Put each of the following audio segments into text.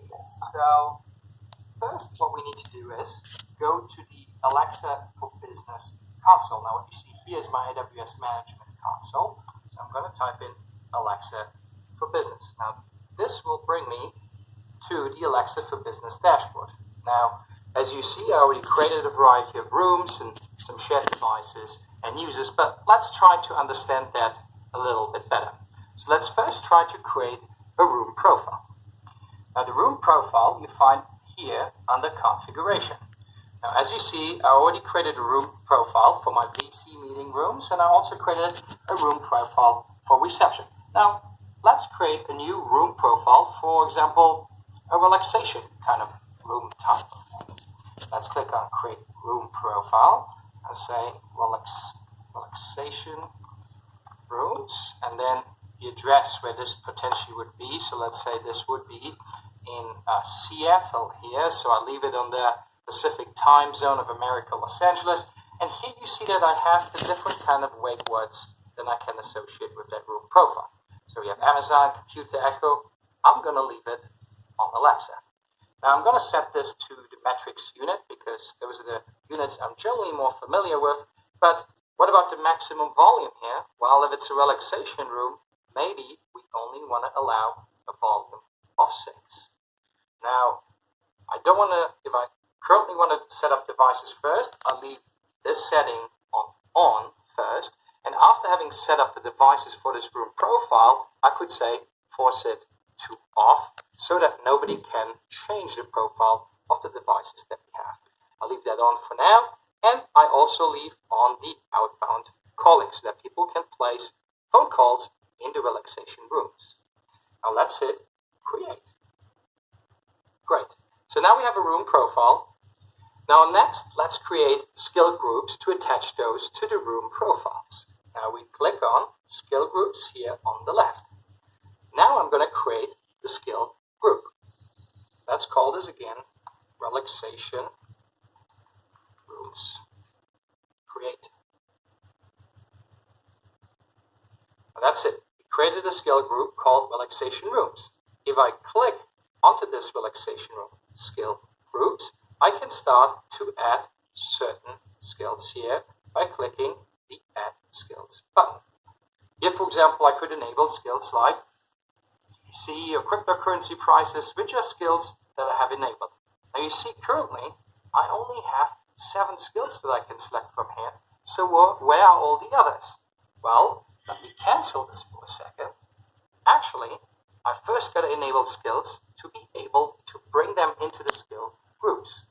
this. So first what we need to do is go to the Alexa for Business console. Now what you see here is my AWS management console. So I'm going to type in Alexa for Business. Now this will bring me to the Alexa for Business dashboard. Now as you see, I already created a variety of rooms and some shared devices and users, but let's try to understand that a little bit better. So let's first try to create a room profile. Now the room profile you find here under configuration. Now as you see, I already created a room profile for my VC meeting rooms, and I also created a room profile for reception. Now let's create a new room profile, for example, a relaxation kind of room type. Let's click on create room profile and say relaxation rooms, and then the address where this potentially would be. So let's say this would be in Seattle here. So I leave it on the Pacific time zone of America, Los Angeles. And here you see that I have the different kind of wake words that I can associate with that room profile. So we have Amazon, Computer, Echo. I'm going to leave it on Alexa. Now I'm going to set this to the metrics unit because those are the units I'm generally more familiar with. But what about the maximum volume here? Well, if it's a relaxation room, maybe we only want to allow a volume of 6. Now, I don't want to, if I currently want to set up devices first, I'll leave this setting on first. And after having set up the devices for this room profile, I could say force it to off so that nobody can change the profile of the devices that we have. I'll leave that on for now. And I also leave on the outbound calling so that people can place phone calls in the relaxation rooms. Now let's hit create. Great. So now we have a room profile. Now next, let's create skill groups to attach those to the room profiles. Now we click on skill groups here on the left. Now I'm going to create the skill group. Let's call this again relaxation rooms. Create. Now that's it. We created a skill group called relaxation rooms. If I click onto this relaxation room skill groups, I can start to add certain skills here by clicking the add skills button. Here, for example, I could enable skills like see your cryptocurrency prices, which are skills that I have enabled. Now you see currently I only have 7 skills that I can select from here. So where are all the others? Well, let me cancel this for a second. Actually, I first got to enable skills to be able to bring them into the skill groups.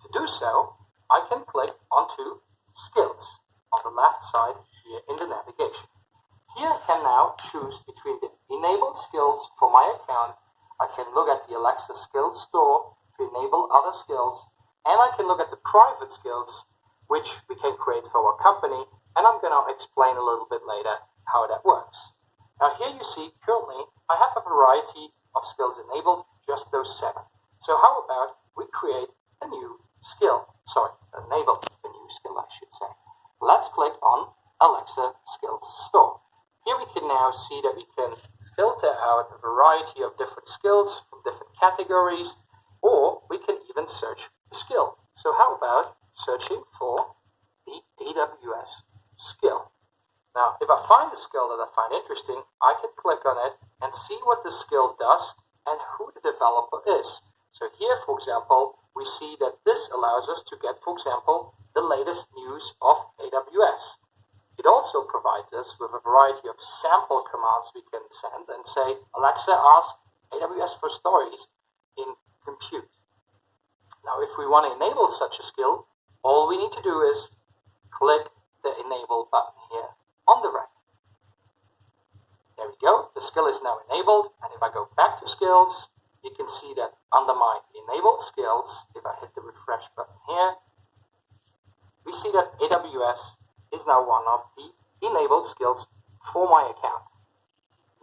To do so, I can click onto skills on the left side here in the navigation. Here I can now choose between the enabled skills for my account. I can look at the Alexa skills store to enable other skills, and I can look at the private skills which we can create for our company, and I'm going to explain a little bit later how that works. Now here you see currently I have a variety of skills enabled, just those 7. So how about we create a new skill? Enable a new skill I should say. Let's click on Alexa skills store. Here we can now see that we can filter out a variety of different skills from different categories, or we can even search a skill. So how about searching for the AWS skill? Now, if I find a skill that I find interesting, I can click on it and see what the skill does and who the developer is. So here, for example, we see that this allows us to get, for example, the latest news of AWS. It also provides us with a variety of sample commands we can send and say, Alexa, ask AWS for stories in compute. Now, if we want to enable such a skill, all we need to do is click the enable button here on the right. There we go. The skill is now enabled. And if I go back to skills, you can see that under my enabled skills, if I hit the refresh button here, we see that AWS is now one of the enabled skills for my account.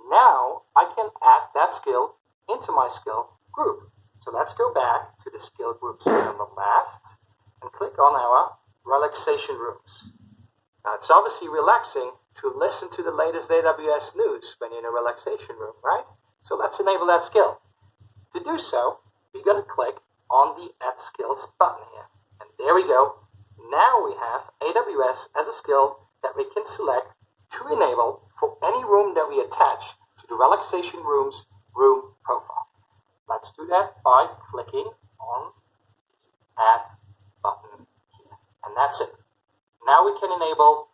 Now I can add that skill into my skill group. So let's go back to the skill groups here on the left and click on our relaxation rooms. Now it's obviously relaxing to listen to the latest AWS news when you're in a relaxation room, right? So let's enable that skill. To do so, we're going to click on the Add Skills button here. And there we go. Now we have AWS as a skill that we can select to enable for any room that we attach to the Relaxation Rooms room profile. Let's do that by clicking on Add button here. And that's it. Now we can enable